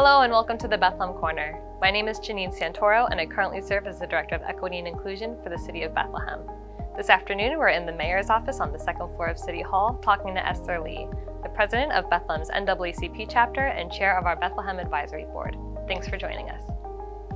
Hello and welcome to the Bethlehem Corner. My name is Janine Santoro and I currently serve as the Director of Equity and Inclusion for the City of Bethlehem. This afternoon we're in the Mayor's office on the second floor of City Hall talking to Esther Lee, the President of Bethlehem's NAACP chapter and Chair of our Bethlehem Advisory Board. Thanks for joining us.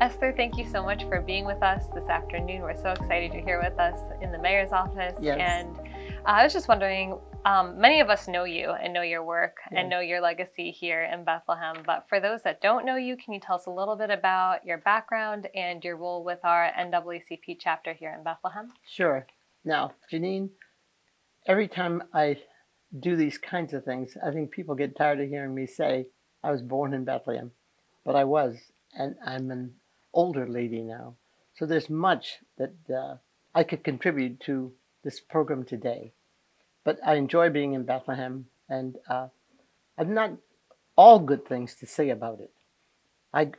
Esther, thank you so much for being with us this afternoon. We're so excited you're here with us in the Mayor's office. Yes. And I was just wondering, many of us know you and know your work and know your legacy here in Bethlehem. But for those that don't know you, can you tell us a little bit about your background and your role with our NAACP chapter here in Bethlehem? Sure. Now, Janine, every time I do these kinds of things, I think people get tired of hearing me say I was born in Bethlehem. But I was, and I'm an older lady now. So there's much that I could contribute to this program today. But I enjoy being in Bethlehem, and I've not all good things to say about it.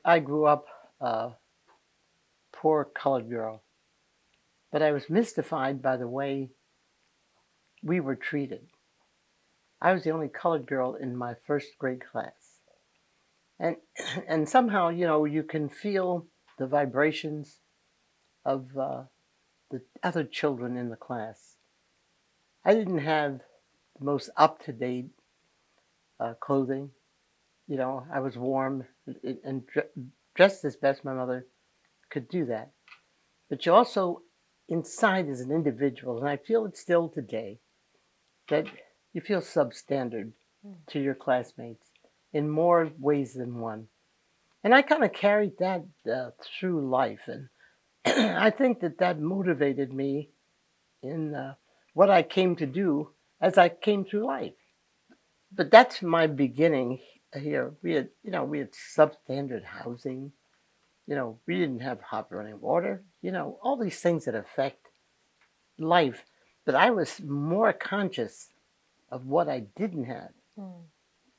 I grew up a poor colored girl, but I was mystified by the way we were treated. I was the only colored girl in my first grade class. And somehow, you can feel the vibrations of the other children in the class. I didn't have the most up-to-date clothing. I was warm and dressed as best my mother could do that. But you also, inside as an individual, and I feel it still today, that you feel substandard to your classmates in more ways than one. And I kind of carried that through life. And I think that motivated me in what I came to do as I came through life. But that's my beginning here. We had substandard housing. We didn't have hot running water. All these things that affect life. But I was more conscious of what I didn't have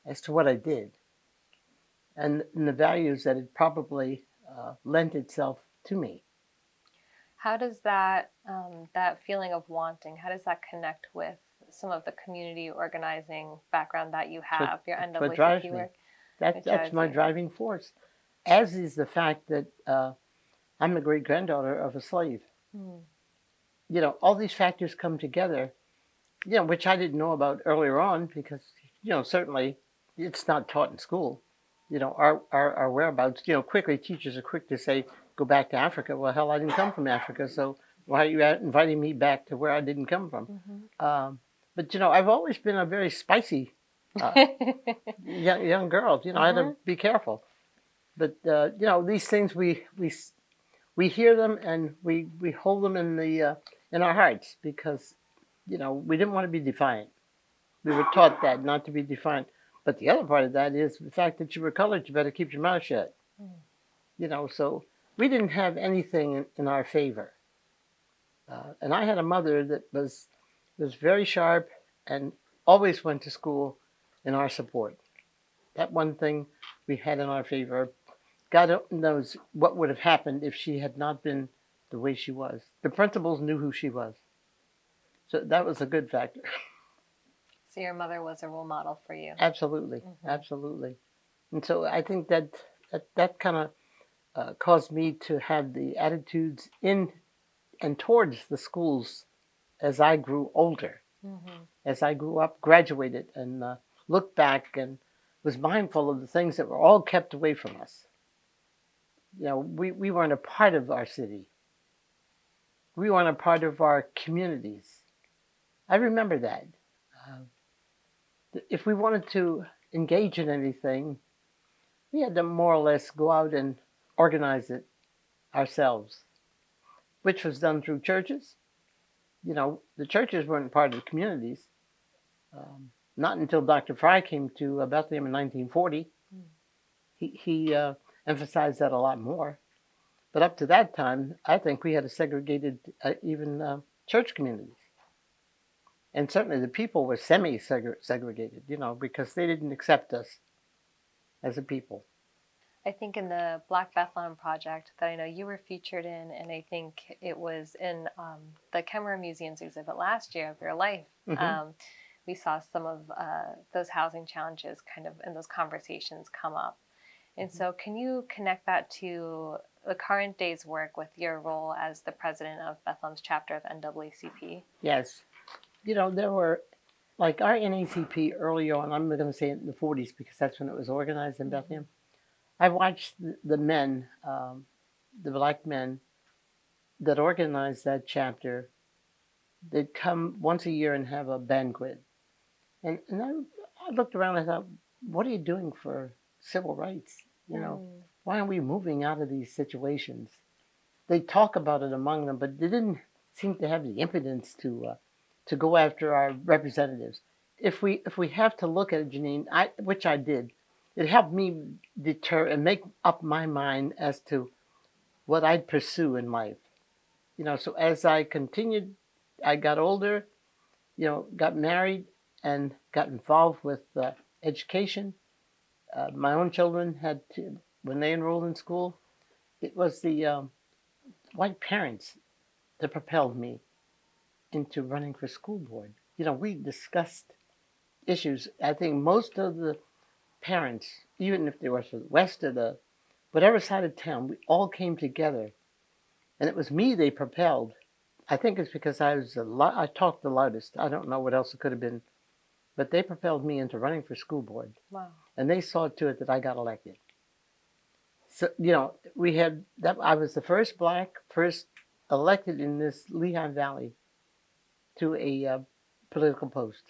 as to what I did, and the values that it probably lent itself to me. How does that feeling of wanting, how does that connect with some of the community organizing background that you have, your NAACP work? That's my driving force, as is the fact that I'm the great-granddaughter of a slave. All these factors come together, which I didn't know about earlier on because, certainly it's not taught in school. Our whereabouts, quickly teachers are quick to say, go back to Africa. Well, hell, I didn't come from Africa, so why are you inviting me back to where I didn't come from? But, I've always been a very spicy young girl. I had to be careful. But, these things, we hear them and we hold them in our hearts because, we didn't want to be defiant. We were taught that, not to be defiant. But the other part of that is the fact that you were colored, you better keep your mouth shut. So we didn't have anything in our favor. And I had a mother that was very sharp and always went to school in our support. That one thing we had in our favor. God knows what would have happened if she had not been the way she was. The principals knew who she was. So that was a good factor. So your mother was a role model for you. Absolutely, absolutely. And so I think that kind of caused me to have the attitudes in and towards the schools as I grew older, as I grew up, graduated, and looked back and was mindful of the things that were all kept away from us. We weren't a part of our city. We weren't a part of our communities. I remember that. If we wanted to engage in anything, we had to more or less go out and organize it ourselves, which was done through churches. The churches weren't part of the communities. Not until Dr. Fry came to Bethlehem in 1940. He emphasized that a lot more. But up to that time, I think we had a segregated even church communities. And certainly the people were semi-segregated, because they didn't accept us as a people. I think in the Black Bethlehem project that I know you were featured in, and I think it was in the Kemmerer Museum's exhibit last year of your life, we saw some of those housing challenges kind of in those conversations come up. And so can you connect that to the current day's work with your role as the president of Bethlehem's chapter of NAACP? Yes. There were, like our NAACP early on, I'm going to say in the 40s because that's when it was organized in Bethlehem. I watched the men, the black men that organized that chapter. They'd come once a year and have a banquet. And I looked around and I thought, what are you doing for civil rights? Why aren't we moving out of these situations? They talk about it among them, but they didn't seem to have the impotence to go after our representatives. If we have to look at it, Janine, which I did, it helped me deter and make up my mind as to what I'd pursue in life. So as I continued, I got older, got married and got involved with education. My own children when they enrolled in school, it was the white parents that propelled me into running for school board. We discussed issues. I think most of the parents, even if they were from the west or the whatever side of town, we all came together, and it was me they propelled. I think it's because I talked the loudest. I don't know what else it could have been, but they propelled me into running for school board. Wow. And they saw to it that I got elected. So, we had that. I was the first elected in this Lehigh Valley to a political post.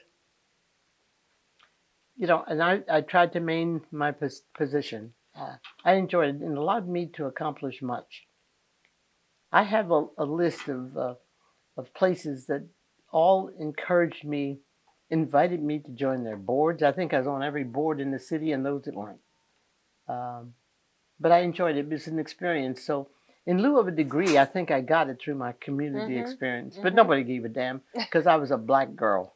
And I tried to maintain my position. I enjoyed it and allowed me to accomplish much. I have a list of places that all encouraged me, invited me to join their boards. I think I was on every board in the city and those that weren't. But I enjoyed it. It was an experience. So in lieu of a degree, I think I got it through my community experience. But nobody gave a damn because I was a black girl.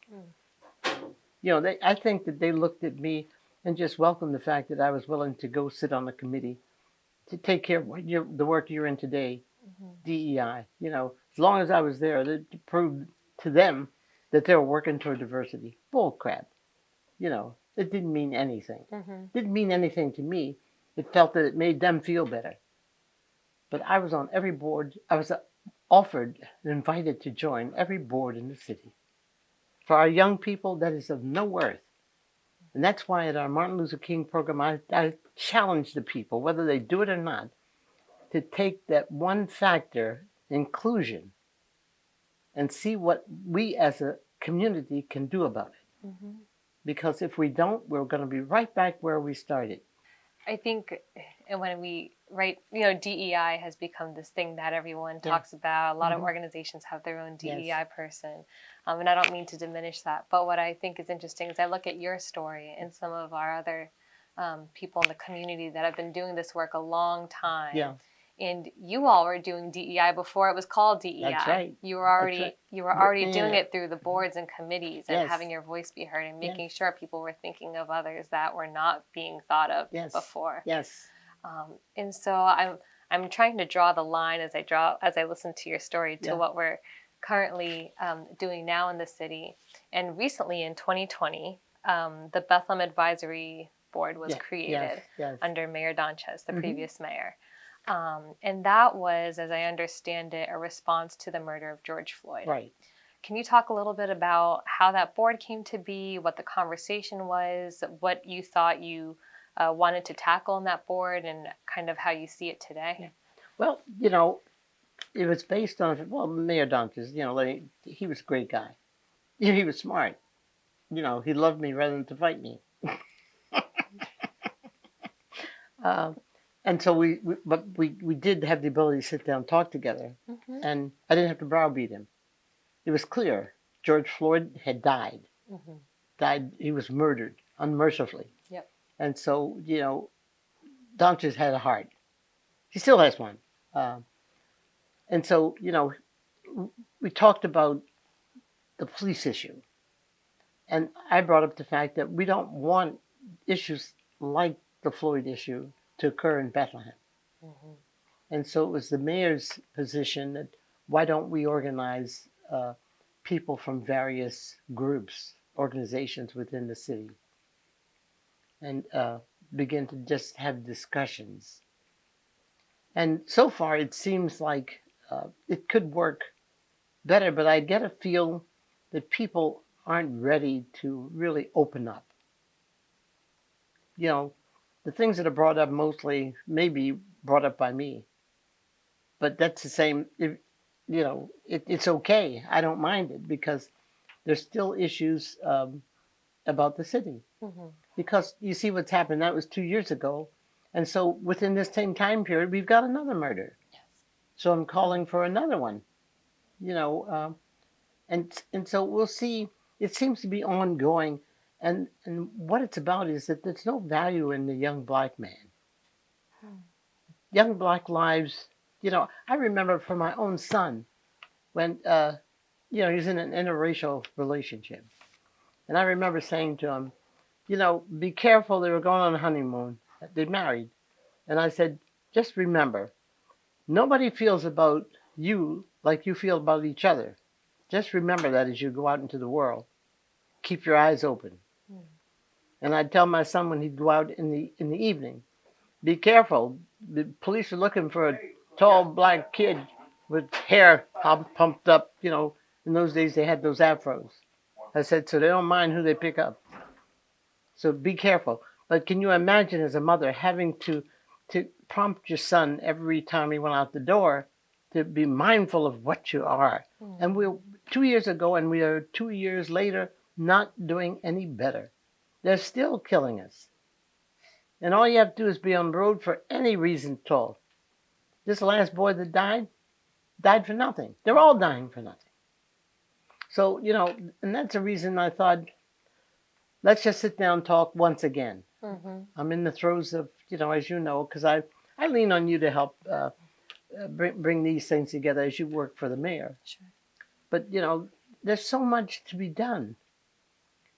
I think that they looked at me and just welcomed the fact that I was willing to go sit on the committee to take care of the work you're in today, DEI. As long as I was there, to prove to them that they were working toward diversity. Bull crap. It didn't mean anything. It didn't mean anything to me. It felt that it made them feel better. But I was on every board. I was offered and invited to join every board in the city. For our young people, that is of no worth. And that's why at our Martin Luther King program, I challenge the people, whether they do it or not, to take that one factor, inclusion, and see what we as a community can do about it. Because if we don't, we're going to be right back where we started. I think, and when DEI has become this thing that everyone talks about. A lot of organizations have their own DEI person. And I don't mean to diminish that. But what I think is interesting is I look at your story and some of our other people in the community that have been doing this work a long time. Yeah. And you all were doing DEI before it was called DEI. That's right. You were already doing it through the boards and committees and having your voice be heard and making sure people were thinking of others that were not being thought of before. Yes. And so I'm trying to draw the line as I listen to your story to what we're currently doing now in the city. And recently in 2020, the Bethlehem Advisory Board was created under Mayor Donchez, the previous mayor. And that was, as I understand it, a response to the murder of George Floyd. Right. Can you talk a little bit about how that board came to be, what the conversation was, what you thought you wanted to tackle in that board, and kind of how you see it today? Yeah. Well, it was based on, Mayor Donchez, he was a great guy. He was smart. He loved me rather than to fight me. And so we did have the ability to sit down and talk together. And I didn't have to browbeat him. It was clear George Floyd had died. He was murdered unmercifully. Yep. And so, Donchez had a heart. He still has one. And so, we talked about the police issue. And I brought up the fact that we don't want issues like the Floyd issue to occur in Bethlehem. And so it was the mayor's position that why don't we organize people from various groups, organizations within the city. And begin to just have discussions. And so far, it seems like it could work better, but I get a feel that people aren't ready to really open up. You know, the things that are brought up mostly may be brought up by me, but that's the same. It's okay. I don't mind it because there's still issues about the city. Mm-hmm. Because you see what's happened. That was 2 years ago, and so within this same time period, we've got another murder. Yes. So I'm calling for another one. You know, and so we'll see. It seems to be ongoing, and what it's about is that there's no value in the young black man. Young black lives. I remember from my own son when he's in an interracial relationship, and I remember saying to him, be careful. They were going on a honeymoon. They married, and I said, just remember, nobody feels about you like you feel about each other. Just remember that as you go out into the world. Keep your eyes open. Mm. And I'd tell my son when he'd go out in the evening, be careful. The police are looking for a tall black kid with hair pumped up. In those days they had those afros. I said, so they don't mind who they pick up. So be careful. But can you imagine as a mother having to prompt your son every time he went out the door to be mindful of what you are? Mm. And we're 2 years ago, and we are 2 years later not doing any better. They're still killing us. And all you have to do is be on the road for any reason at all. This last boy that died for nothing. They're all dying for nothing. So, and that's the reason I thought, let's just sit down and talk once again. Mm-hmm. I'm in the throes of, as you know, because I lean on you to help bring these things together as you work for the mayor. Sure. But, there's so much to be done.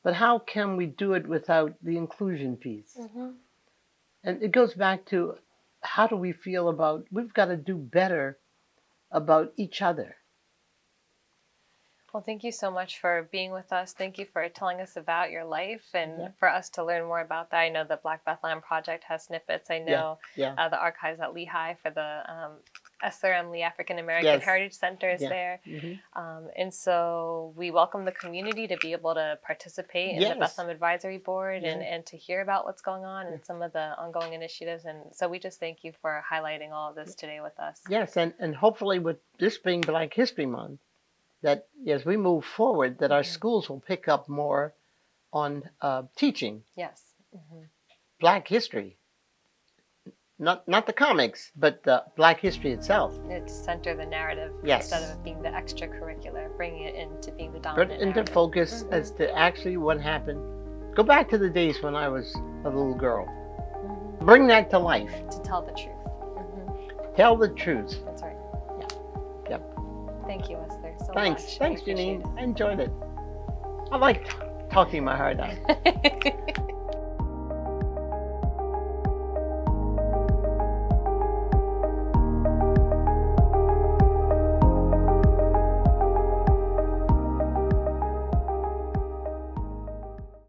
But how can we do it without the inclusion piece? Mm-hmm. And it goes back to how do we feel about, we've got to do better about each other. Well, thank you so much for being with us. Thank you for telling us about your life and for us to learn more about that. I know the Black Bethlehem Project has snippets. I know the archives at Lehigh for the Esther M. African American Heritage Center is there. Mm-hmm. And so we welcome the community to be able to participate in the Bethlehem Advisory Board and to hear about what's going on and some of the ongoing initiatives. And so we just thank you for highlighting all of this today with us. Yes, and hopefully with this being Black History Month, that as we move forward, that our schools will pick up more on teaching. Yes. Mm-hmm. Black history. Not the comics, but Black history itself. To center the narrative instead of it being the extracurricular, bringing it into being the dominant But into focus as to actually what happened. Go back to the days when I was a little girl. Mm-hmm. Bring that to life. To tell the truth. Mm-hmm. Tell the truth. That's right. Yeah. Yep. Thank you, Esther, so Thanks. much. Thanks, Janine. I enjoyed it. I like talking my heart out.